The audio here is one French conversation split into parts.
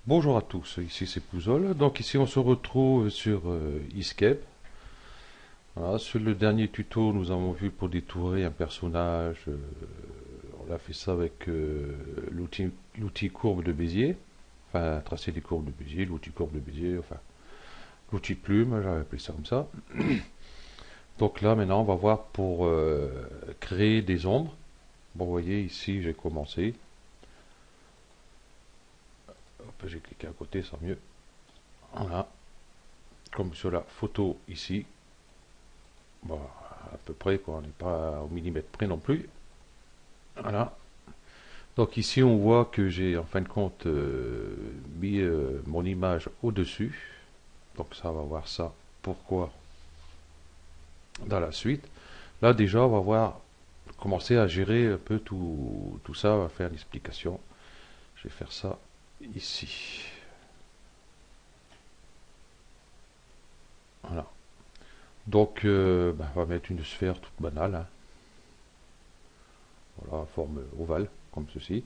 Bonjour à tous, ici c'est Pouzol. Donc ici on se retrouve sur Escape. Voilà, sur le dernier tuto, nous avons vu pour détourer un personnage. On a fait ça avec l'outil courbe de Bézier. Enfin, tracer des courbes de Bézier, l'outil courbe de Bézier, enfin, l'outil plume, j'avais appelé ça comme ça. Donc là maintenant on va voir pour créer des ombres. Bon, vous voyez ici j'ai commencé. Hop, j'ai cliqué à côté, ça mieux. Voilà, comme sur la photo ici. Bon, à peu près, quoi, on n'est pas au millimètre près non plus. Voilà. Donc ici, on voit que j'ai en fin de compte mis mon image au-dessus. Donc ça, on va voir ça. Pourquoi dans la suite. Là, déjà, on va voir commencer à gérer un peu tout ça. On va faire l'explication. Je vais faire ça ici. Voilà. Donc, on va mettre une sphère toute banale, hein. Voilà, forme ovale, comme ceci.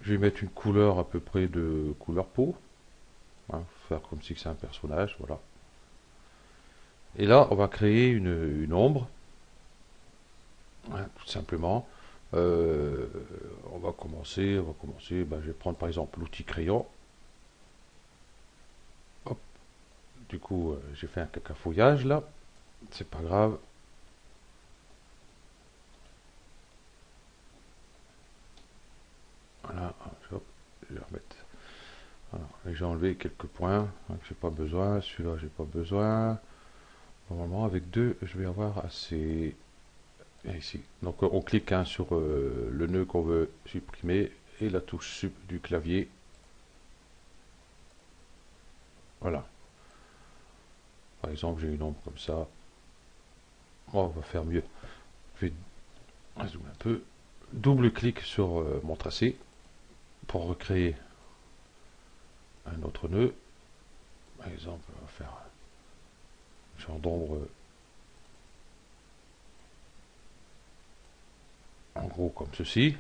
Je vais mettre une couleur à peu près de couleur peau, hein, faire comme si c'est un personnage, voilà. Et là, on va créer une ombre, hein, tout simplement. Euh, on va commencer, je vais prendre par exemple l'outil crayon. Hop, du coup, j'ai fait un cacafouillage là, c'est pas grave. Voilà, hop, je vais remettre. Voilà, et j'ai enlevé quelques points hein, que j'ai pas besoin. Celui-là, j'ai pas besoin. Normalement, avec deux, je vais avoir assez. Et ici. Donc on clique hein, sur le nœud qu'on veut supprimer et la touche sup du clavier. Voilà. Par exemple, j'ai une ombre comme ça. On va faire mieux. Je vais zoomer un peu. Double-clic sur mon tracé pour recréer un autre nœud. Par exemple, on va faire un genre d'ombre en gros comme ceci.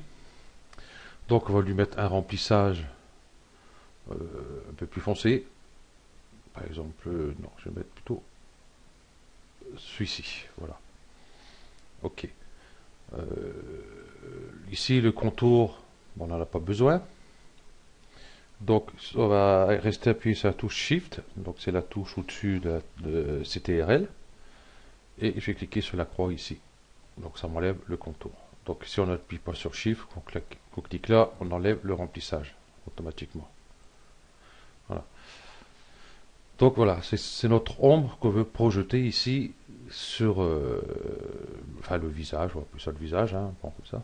Donc on va lui mettre un remplissage un peu plus foncé. Par exemple, non, je vais mettre plutôt celui-ci. Voilà. Ok. Ici, le contour, on n'en a pas besoin. Donc, on va rester appuyé sur la touche Shift. Donc, c'est la touche au-dessus de CTRL. Et je vais cliquer sur la croix ici. Donc, ça m'enlève le contour. Donc, si on n'appuie pas sur Shift, qu'on clique là, on enlève le remplissage automatiquement. Voilà. Donc, voilà, c'est notre ombre qu'on veut projeter ici sur enfin, le visage. On va appeler ça le visage, hein, bon, comme ça.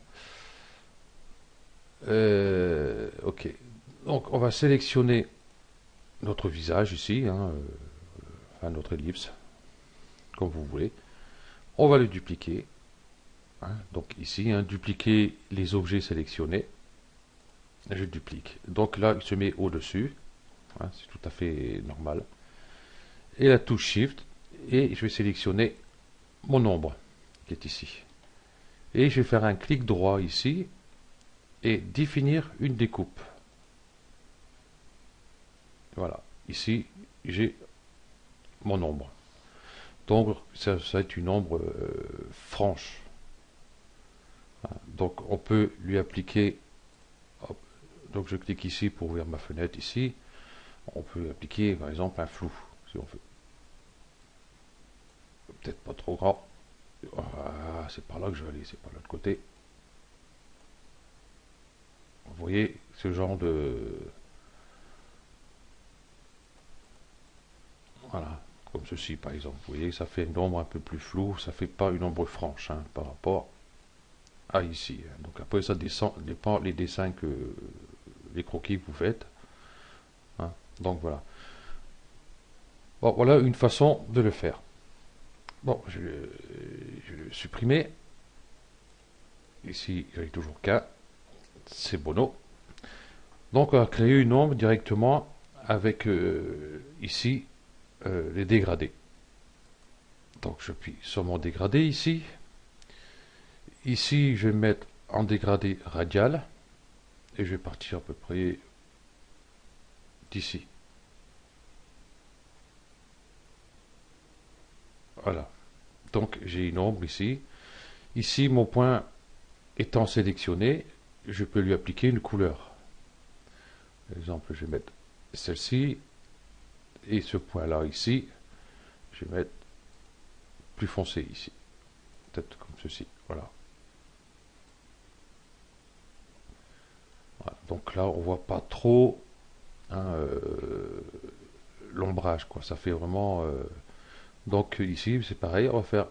Ok. Donc, on va sélectionner notre visage ici, hein, enfin notre ellipse, comme vous voulez. On va le dupliquer. Hein, donc ici, hein, dupliquer les objets sélectionnés. Je duplique. Donc là, il se met au-dessus. Hein, c'est tout à fait normal. Et la touche Shift. Et je vais sélectionner mon ombre qui est ici. Et je vais faire un clic droit ici et définir une découpe. Voilà. Ici, j'ai mon ombre. Donc, ça va être une ombre franche. Donc, on peut lui appliquer. Hop, donc, je clique ici pour ouvrir ma fenêtre ici. On peut appliquer, par exemple, un flou, si on veut. Peut-être pas trop grand. Ah, c'est par là que je vais aller, c'est par l'autre côté. Vous voyez ce genre de. Voilà, comme ceci par exemple. Vous voyez, ça fait une ombre un peu plus floue, ça fait pas une ombre franche hein, par rapport à ici. Donc après, ça dépend les dessins que les croquis que vous faites. Hein. Donc voilà. Bon, voilà une façon de le faire. Bon, je vais le supprimer. Ici, j'ai toujours qu'un. C'est Bono. Donc, on va créer une ombre directement avec ici les dégradés. Donc, j'appuie sur mon dégradé ici. Ici, je vais mettre en dégradé radial. Et je vais partir à peu près d'ici. Voilà. Donc j'ai une ombre ici. Ici, mon point étant sélectionné, je peux lui appliquer une couleur. Par exemple, je vais mettre celle-ci. Et ce point-là ici, je vais mettre plus foncé ici. Peut-être comme ceci. Voilà. Voilà. Donc là, on voit pas trop hein, l'ombrage, quoi. Ça fait vraiment... Donc ici, c'est pareil. On va faire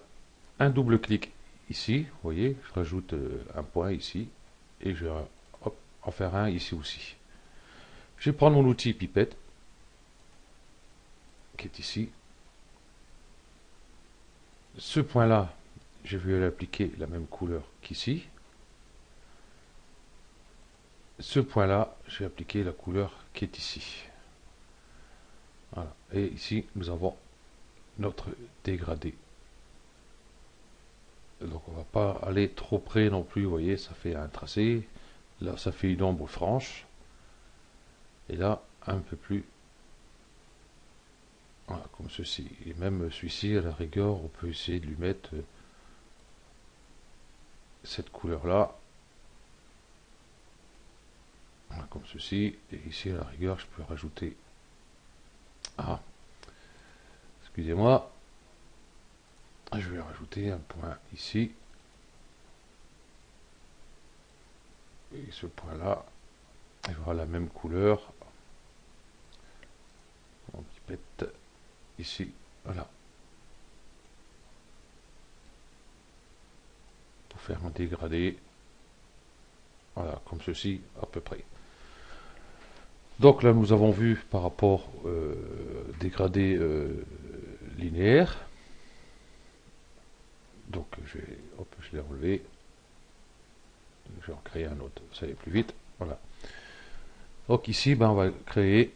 un double clic ici. Vous voyez, je rajoute un point ici. Et je vais hop, en faire un ici aussi. Je vais prendre mon outil pipette, qui est ici. Ce point-là, je vais lui appliquer la même couleur qu'ici. Ce point-là, je vais appliquer la couleur qui est ici. Voilà. Et ici, nous avons notre dégradé. Donc on va pas aller trop près non plus, vous voyez, ça fait un tracé. Là, ça fait une ombre franche. Et là, un peu plus. Voilà, comme ceci. Et même celui-ci, à la rigueur, on peut essayer de lui mettre cette couleur-là. Voilà, comme ceci. Et ici, à la rigueur, je peux rajouter... Ah, excusez-moi. Je vais rajouter un point ici. Et ce point-là, il aura la même couleur. On pipette ici. Voilà. Pour faire un dégradé. Voilà, comme ceci, à peu près. Donc là, nous avons vu par rapport dégradé linéaire. Donc je l'ai enlevé. Je vais en créer un autre, ça va plus vite. Voilà. Donc ici, ben, on va créer.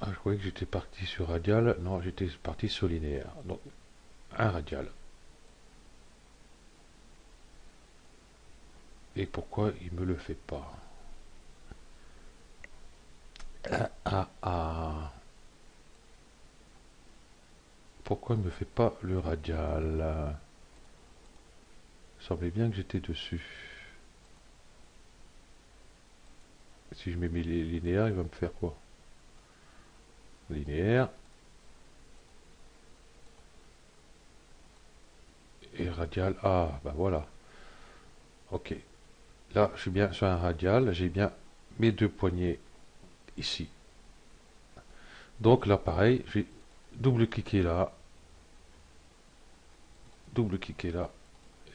Ah, je croyais que j'étais parti sur radial. Non, j'étais parti sur linéaire. Donc un radial. Et pourquoi il me le fait pas? Pourquoi il me fait pas le radial? Il semblait bien que j'étais dessus. Si je mets les linéaires, il va me faire quoi? Linéaire. Et radial. Ah, bah voilà. Ok. Là, je suis bien sur un radial. J'ai bien mes deux poignées ici. Donc là, pareil, j'ai double-cliquer là. Double-cliquer là.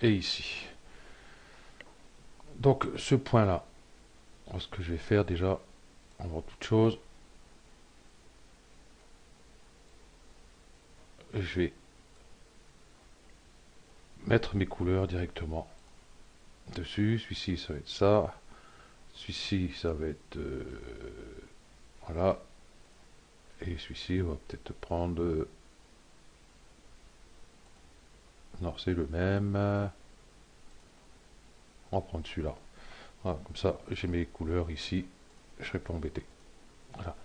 Et ici. Donc, ce point-là, ce que je vais faire déjà, avant toute chose, je vais mettre mes couleurs directement dessus. Celui-ci, ça va être ça. Celui-ci, ça va être... voilà. Et celui-ci, on va peut-être prendre... non, c'est le même. On va prendre celui-là. Voilà, comme ça, j'ai mes couleurs ici. Je ne serai pas embêté. Voilà.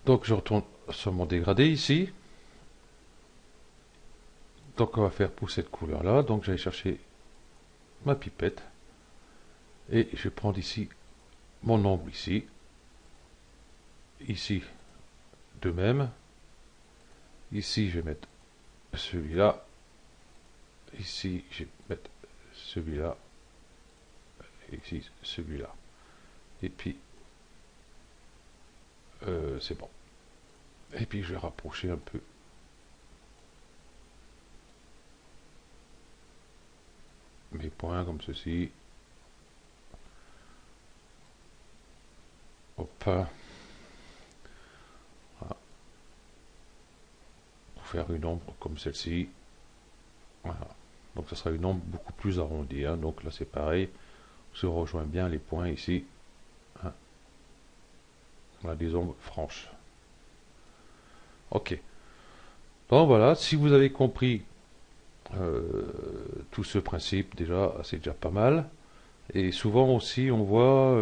Donc, je retourne sur mon dégradé ici. Donc, on va faire pour cette couleur-là. Donc, j'allais chercher ma pipette. Et je vais prendre ici mon ombre ici. Ici, de même. Ici, je vais mettre celui-là. Ici, je vais mettre celui-là. Ici, celui-là. Et puis, c'est bon. Et puis, je vais rapprocher un peu. Mes points comme ceci. Hop. Voilà. Pour faire une ombre comme celle-ci. Voilà. Donc, ça sera une ombre beaucoup plus arrondie. Hein. Donc, là, c'est pareil. On se rejoint bien les points ici. Hein. On a des ombres franches. Ok. Donc, voilà. Si vous avez compris tout ce principe, déjà, c'est déjà pas mal. Et souvent aussi, on voit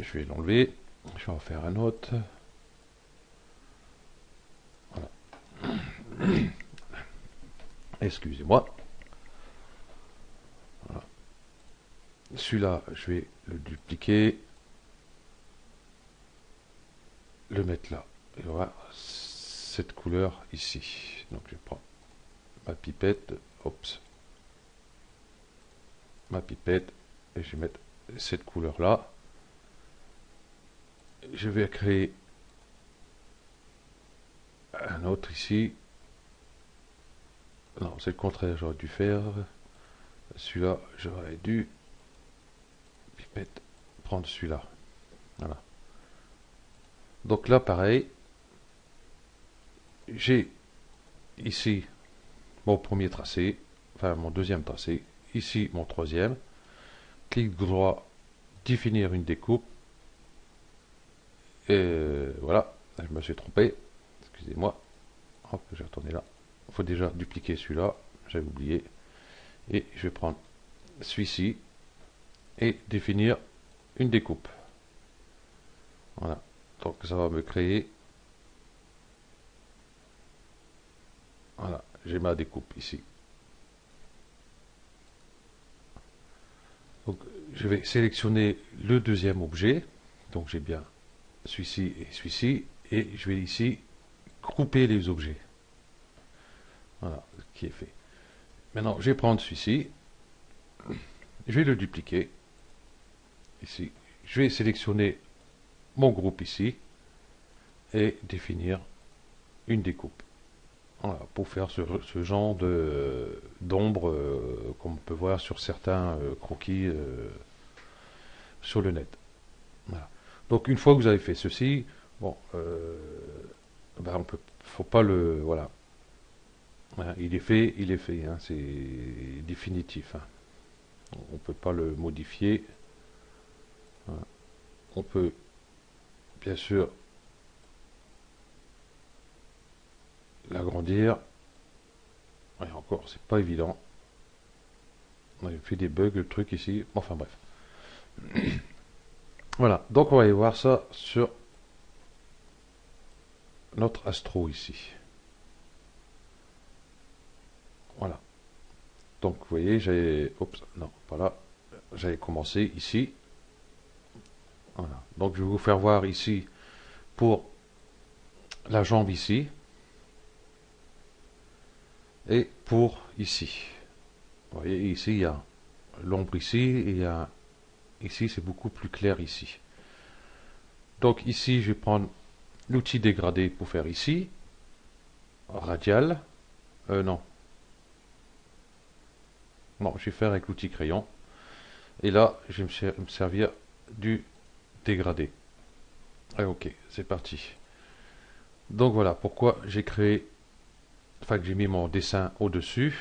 Je vais l'enlever. Je vais en faire un autre. Voilà. Excusez-moi. Voilà. Celui-là, je vais le dupliquer. Le mettre là. Et voilà cette couleur ici. Donc je prends ma pipette. Oups. Ma pipette. Et je vais mettre cette couleur là. Je vais créer un autre ici. Non, c'est le contraire, j'aurais dû faire. Celui-là, j'aurais dû pipette prendre celui-là. Voilà. Donc là, pareil, j'ai ici mon premier tracé, enfin mon deuxième tracé, ici mon troisième. Clic droit, définir une découpe. Et voilà, je me suis trompé. Excusez-moi. Hop, je vais retourner là. Il faut déjà dupliquer celui-là, j'avais oublié. Et je vais prendre celui-ci et définir une découpe. Voilà. Donc ça va me créer. Voilà, j'ai ma découpe ici. Donc je vais sélectionner le deuxième objet. Donc j'ai bien celui-ci et celui-ci. Et je vais ici grouper les objets. Voilà, ce qui est fait. Maintenant, je vais prendre celui-ci. Je vais le dupliquer. Ici. Je vais sélectionner mon groupe ici. Et définir une découpe. Voilà, pour faire ce genre d'ombre qu'on peut voir sur certains croquis sur le net. Voilà. Donc une fois que vous avez fait ceci, bon, ben faut pas le, voilà. Voilà, il est fait, hein, c'est définitif. Hein. On peut pas le modifier. Voilà. On peut bien sûr l'agrandir. Et encore, c'est pas évident. On a fait des bugs, le truc ici. Enfin bref. Voilà, donc on va aller voir ça sur notre Astro ici. Voilà. Donc vous voyez, j'avais... Oups, non, pas là. J'avais commencé ici. Voilà. Donc je vais vous faire voir ici pour la jambe ici. Et pour ici. Vous voyez, ici il y a l'ombre ici et il y a... Ici c'est beaucoup plus clair ici. Donc ici je vais prendre l'outil dégradé pour faire ici. Radial. Non. Non, je vais faire avec l'outil crayon. Et là, je vais me servir du dégradé. Et ok, c'est parti. Donc voilà pourquoi j'ai créé, enfin que j'ai mis mon dessin au-dessus,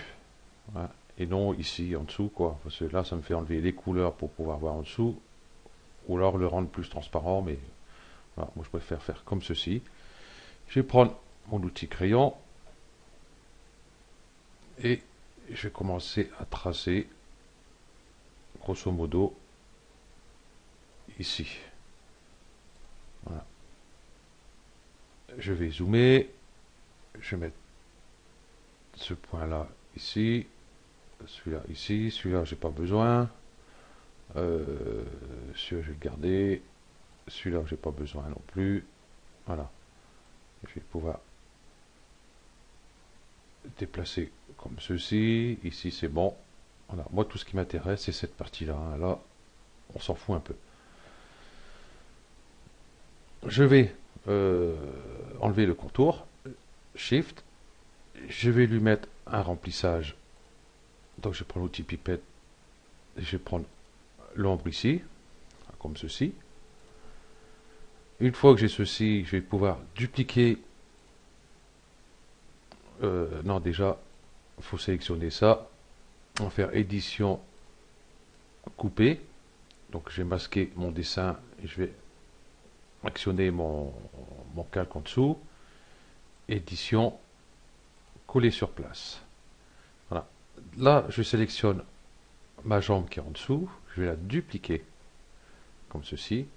voilà, et non ici en dessous, quoi. Parce que là, ça me fait enlever les couleurs pour pouvoir voir en dessous, ou alors le rendre plus transparent, mais voilà, moi je préfère faire comme ceci. Je vais prendre mon outil crayon, et je vais commencer à tracer, grosso modo, ici. Voilà. Je vais zoomer, je vais mettre ce point là ici, celui-là ici, celui-là j'ai pas besoin, celui-là je vais le garder, celui-là j'ai pas besoin non plus. Voilà, je vais pouvoir déplacer comme ceci, ici c'est bon. Voilà, moi tout ce qui m'intéresse c'est cette partie là, hein. Là on s'en fout un peu. Je vais enlever le contour, Shift, je vais lui mettre un remplissage. Donc je prends l'outil pipette, je vais prendre l'ombre ici, comme ceci. Une fois que j'ai ceci, je vais pouvoir dupliquer. Non, déjà, il faut sélectionner ça. On va faire édition, couper. Donc je vais masquer mon dessin et je vais actionner mon calque en dessous. Édition, coller sur place. Voilà. Là, je sélectionne ma jambe qui est en dessous. Je vais la dupliquer comme ceci.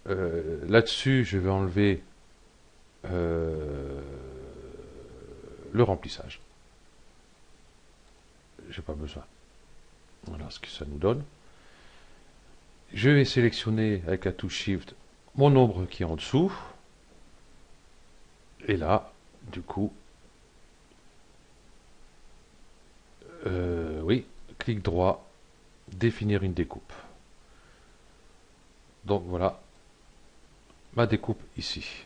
Là-dessus, je vais enlever le remplissage. J'ai pas besoin. Voilà ce que ça nous donne. Je vais sélectionner avec la touche Shift mon ombre qui est en dessous. Et là, du coup, oui, clic droit, définir une découpe. Donc voilà, ma découpe ici.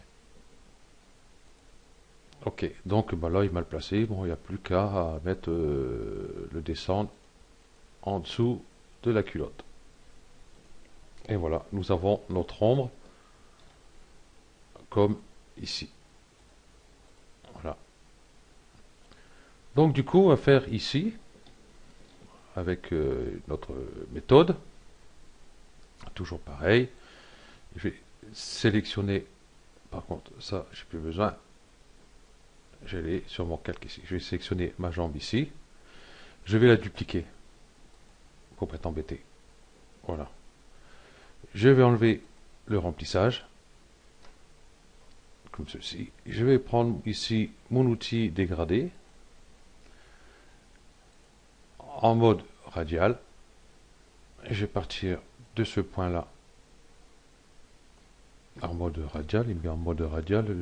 Ok, donc bah là il m'a le placé, bon il n'y a plus qu'à mettre le descendre en dessous de la culotte. Et voilà, nous avons notre ombre comme ici. Voilà. Donc du coup, on va faire ici, avec notre méthode, toujours pareil. Je vais sélectionner, par contre, ça, j'ai plus besoin. Je l'ai sur mon calque ici. Je vais sélectionner ma jambe ici. Je vais la dupliquer pour pas être embêté. Voilà. Je vais enlever le remplissage, comme ceci. Je vais prendre ici mon outil dégradé en mode radial. Je vais partir de ce point-là en mode radial. Il me met en mode radial.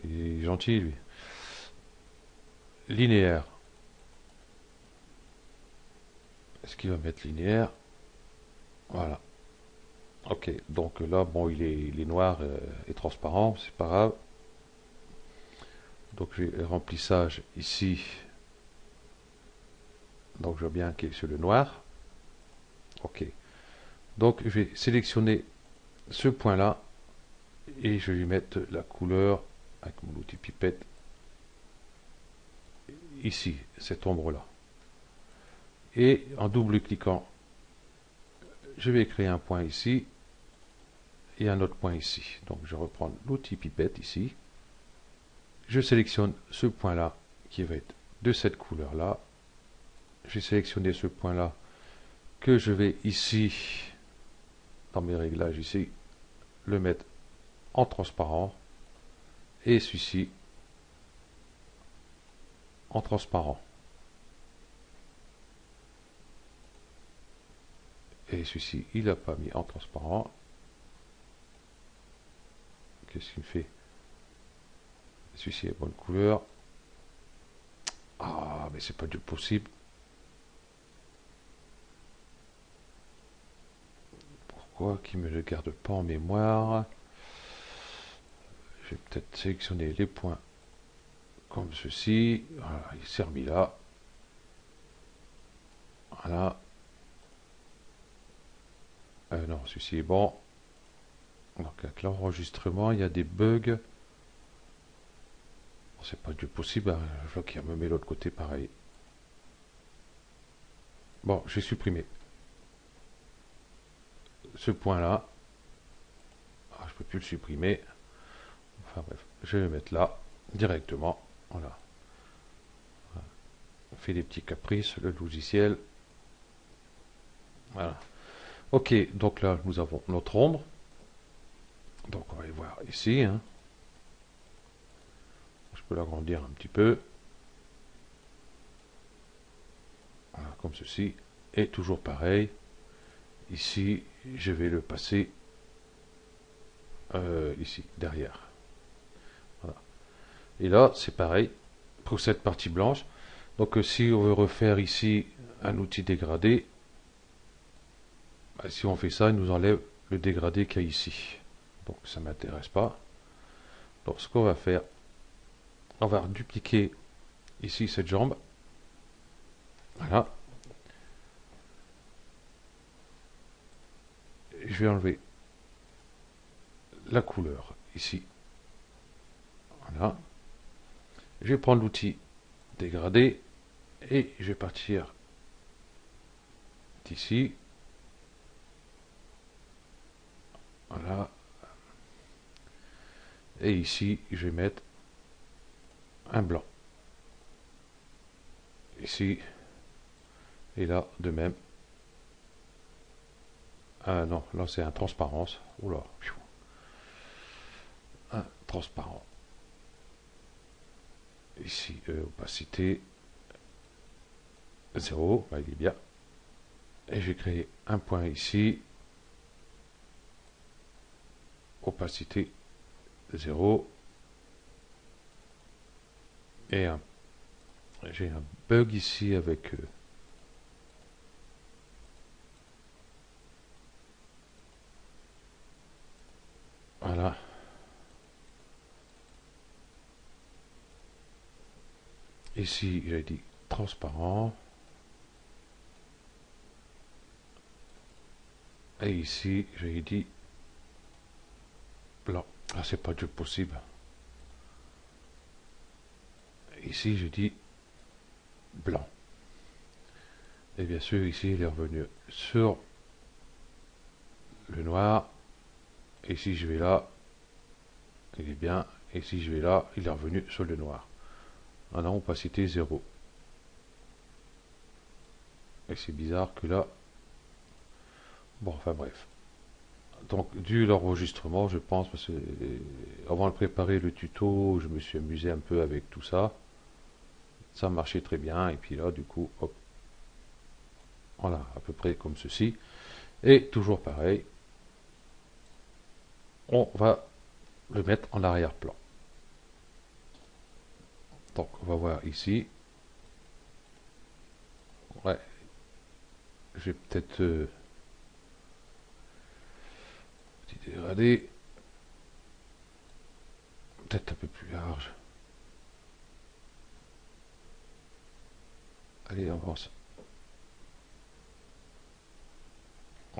Il est gentil, lui. Linéaire. Est-ce qu'il va mettre linéaire? Voilà. Ok, donc là, bon, il est noir et transparent, c'est pas grave. Donc j'ai le remplissage ici. Donc je vois bien qu'il est sur le noir. Ok. Donc je vais sélectionner ce point-là et je vais lui mettre la couleur avec mon outil pipette ici, cette ombre-là. Et en double-cliquant, je vais créer un point ici et un autre point ici. Donc je reprends l'outil pipette ici. Je sélectionne ce point-là qui va être de cette couleur-là. J'ai sélectionné ce point-là que je vais ici, dans mes réglages ici, le mettre en transparent et celui-ci en transparent. Et celui-ci, il n'a pas mis en transparent. Qu'est-ce qu'il fait? Celui-ci est bonne couleur. Ah, mais c'est pas du possible. Pourquoi qu'il ne me le garde pas en mémoire? Je vais peut-être sélectionner les points comme ceci. Voilà, il s'est remis là. Voilà. Non, celui-ci est bon. Donc avec l'enregistrement, il y a des bugs. C'est pas du possible. Je vois qu'il me met l'autre côté pareil. Bon, j'ai supprimé ce point-là. Ah, je peux plus le supprimer. Enfin bref, je vais le mettre là directement. Voilà. On fait des petits caprices, le logiciel. Voilà. Ok, donc là, nous avons notre ombre. Donc on va les voir ici. Hein. Je peux l'agrandir un petit peu. Voilà, comme ceci. Et toujours pareil. Ici, je vais le passer ici, derrière. Voilà. Et là, c'est pareil pour cette partie blanche. Donc si on veut refaire ici un outil dégradé, si on fait ça, il nous enlève le dégradé qu'il y a ici. Donc ça ne m'intéresse pas. Donc ce qu'on va faire, on va dupliquer ici cette jambe. Voilà. Je vais enlever la couleur ici. Voilà. Je vais prendre l'outil dégradé et je vais partir d'ici. Voilà. Et ici, je vais mettre un blanc. Ici. Et là, de même. Ah non, là c'est un transparence. Oula, un transparent. Ici, opacité 0, bah, il est bien. Et j'ai créé un point ici, opacité 0. Et j'ai un bug ici avec voilà. Ici, j'ai dit transparent. Et ici, j'ai dit blanc. Ah, c'est pas du possible. Ici, j'ai dit blanc. Et bien sûr, ici, il est revenu sur le noir. Et si je vais là, il est bien. Et si je vais là, il est revenu sur le noir. Maintenant, opacité 0. Et c'est bizarre que là... Bon, enfin bref. Donc, dû l'enregistrement, je pense, parce que avant de préparer le tuto, je me suis amusé un peu avec tout ça. Ça marchait très bien. Et puis là, du coup, hop, voilà, à peu près comme ceci. Et toujours pareil, on va le mettre en arrière-plan. Donc, on va voir ici. Ouais, je vais peut-être petit dégradé, peut-être un peu plus large. Allez, avance.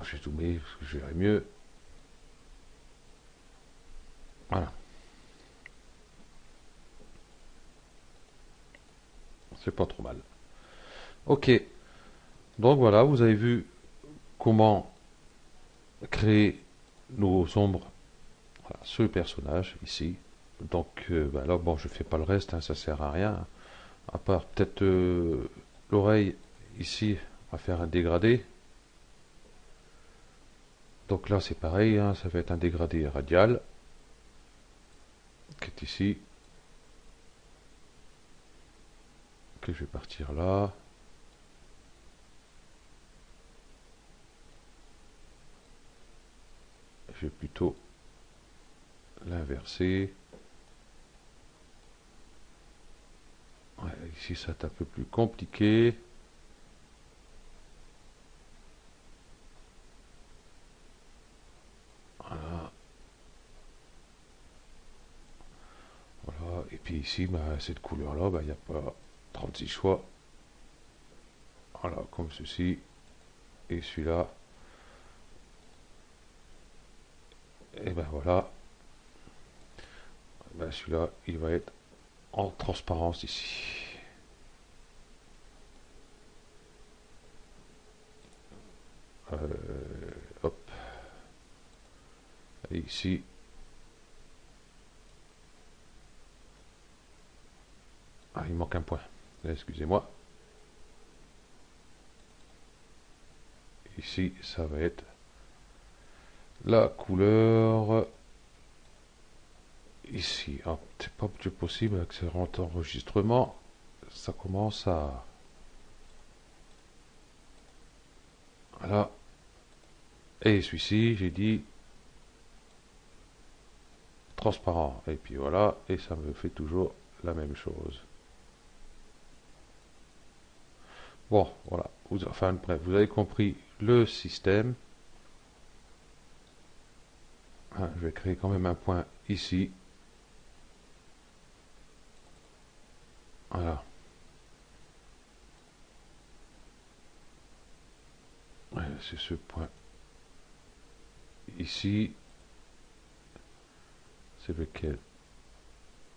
Je vais zoomer parce que je verrai mieux. Voilà, c'est pas trop mal. Ok, donc voilà, vous avez vu comment créer nos ombres, voilà, sur le personnage ici. Donc ben là, bon, je fais pas le reste, hein, ça sert à rien. À part peut-être l'oreille ici, on va faire un dégradé. Donc là, c'est pareil, hein, ça va être un dégradé radial qui est ici. Que je vais partir là. Je vais plutôt l'inverser. Ouais, ici, ça est un peu plus compliqué. Voilà. Voilà. Et puis ici, bah, cette couleur-là, bah, il n'y a pas 36 choix. Voilà, comme ceci. Et celui-là. Et ben voilà. Ben celui-là, il va être en transparence ici. Hop. Et ici. Ah, il manque un point. Excusez-moi. Ici, ça va être la couleur ici. Ah, c'est pas plus possible avec ce enregistrement. Ça commence à... Voilà. Et celui-ci, j'ai dit transparent. Et puis voilà. Et ça me fait toujours la même chose. Bon, voilà. Enfin, bref, vous avez compris le système. Hein, je vais créer quand même un point ici. Voilà. Ouais, c'est ce point ici. C'est lequel?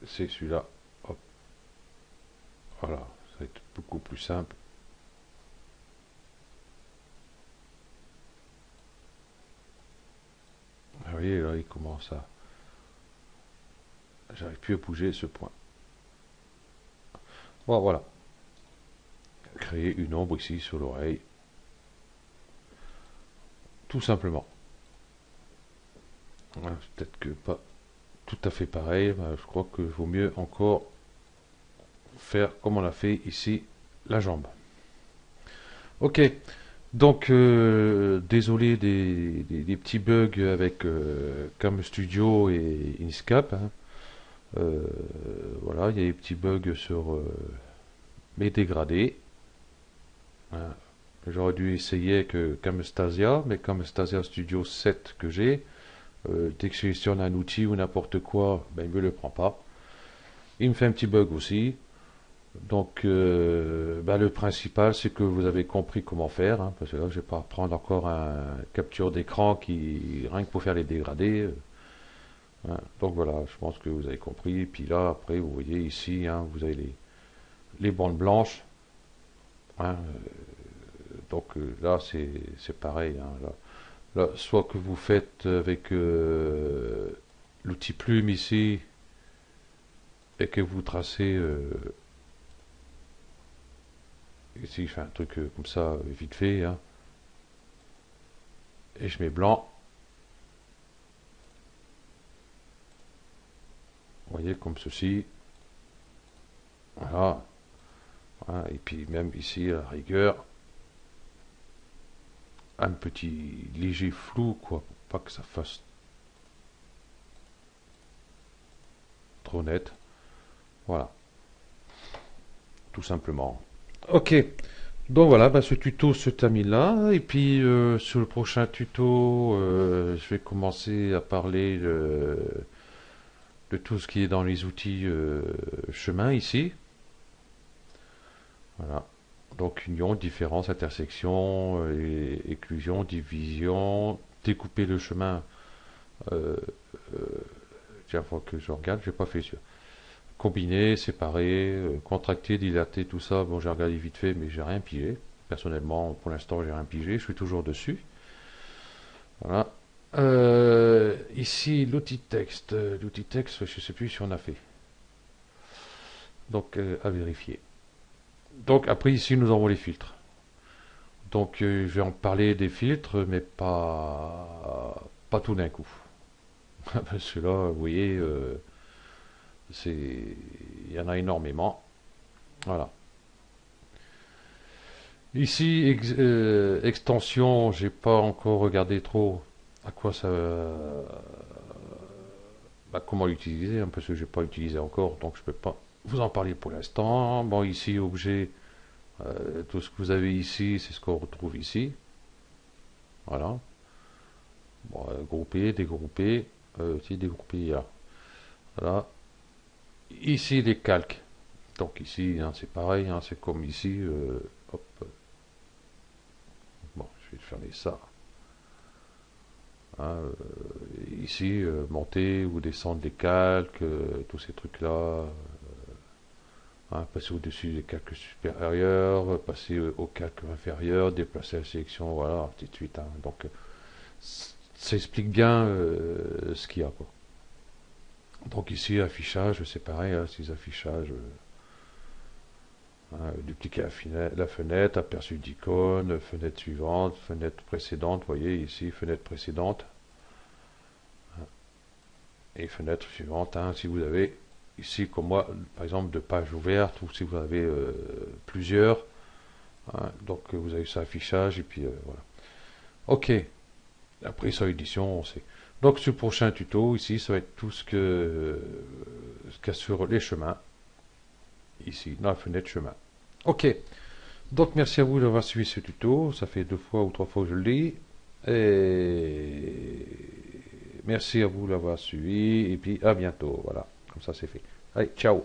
C'est celui-là. Hop. Voilà. Ça va être beaucoup plus simple. Vous voyez, là, il commence à... J'arrive plus à bouger ce point. Bon, voilà. Créer une ombre ici sur l'oreille. tout simplement. Voilà, peut-être que pas tout à fait pareil, je crois qu'il vaut mieux encore faire comme on a fait ici la jambe. Ok, donc désolé des petits bugs avec Cam Studio et Inkscape, hein. Voilà, il y a des petits bugs sur mes dégradés, hein. J'aurais dû essayer avec Camtasia, mais Camtasia Studio 7 que j'ai, dès que je sélectionne un outil ou n'importe quoi, ben, il ne me le prend pas. Il me fait un petit bug aussi. Donc, ben, le principal, c'est que vous avez compris comment faire, hein, parce que là, je ne vais pas prendre encore un capture d'écran qui, rien que pour faire les dégradés. Hein. Donc voilà, je pense que vous avez compris. Et puis là, après, vous voyez ici, hein, vous avez les bandes blanches. Hein, donc là, c'est pareil. Hein, là, soit que vous faites avec l'outil plume ici et que vous tracez ici, je fais un truc comme ça vite fait, hein, et je mets blanc. Vous voyez, comme ceci. Voilà. Voilà. Et puis même ici, à la rigueur, un petit léger flou, quoi, pour pas que ça fasse trop net. Voilà. Tout simplement. Ok. Donc voilà, bah, ce tuto se termine là. Et puis sur le prochain tuto, je vais commencer à parler de tout ce qui est dans les outils chemin ici. Voilà. Donc union, différence, intersection, éclusion, division, découper le chemin. Euh, Tiens, faut que je regarde, j'ai pas fait sûr. Combiner, séparer, contracter, dilater, tout ça. Bon, j'ai regardé vite fait, mais j'ai rien pigé. Personnellement, pour l'instant, j'ai rien pigé. Je suis toujours dessus. Voilà. Ici, l'outil texte. L'outil texte, je sais plus si on a fait. Donc, à vérifier. Donc, après, ici, nous avons les filtres. Donc, je vais en parler des filtres, mais pas tout d'un coup. Parce que là, vous voyez, il y en a énormément. Voilà. Ici, extension, j'ai pas encore regardé trop à quoi ça, bah, comment l'utiliser, hein, parce que j'ai pas utilisé encore, donc je peux pas vous en parler pour l'instant. Bon, ici, objet, tout ce que vous avez ici, c'est ce qu'on retrouve ici. Voilà. Bon, grouper, dégrouper, aussi dégrouper là. Voilà. Ici, les calques. Donc ici, hein, c'est pareil, hein, c'est comme ici. Hop. Bon, je vais fermer ça. Hein, ici, monter ou descendre des calques, tous ces trucs-là. Hein, passer au-dessus des calques supérieurs, passer au calque inférieur, déplacer la sélection, voilà, ainsi de suite. Hein. Donc, ça explique bien ce qu'il y a, quoi. Donc ici, affichage, c'est pareil, hein, ces affichages. Hein, dupliquer la fenêtre, aperçu d'icône, fenêtre suivante, fenêtre précédente, vous voyez ici, fenêtre précédente. Hein, et fenêtre suivante, hein, si vous avez ici, comme moi, par exemple, de pages ouvertes, ou si vous avez plusieurs. Hein, donc vous avez ça affichage, et puis voilà. Ok, après ça, édition, on sait. Donc ce prochain tuto, ici, ça va être tout ce qu'il y a sur les chemins, ici, dans la fenêtre chemin. Ok, donc merci à vous d'avoir suivi ce tuto, ça fait 2 fois ou 3 fois que je le dis, et merci à vous d'avoir suivi, et puis à bientôt, voilà, comme ça c'est fait. Allez, ciao.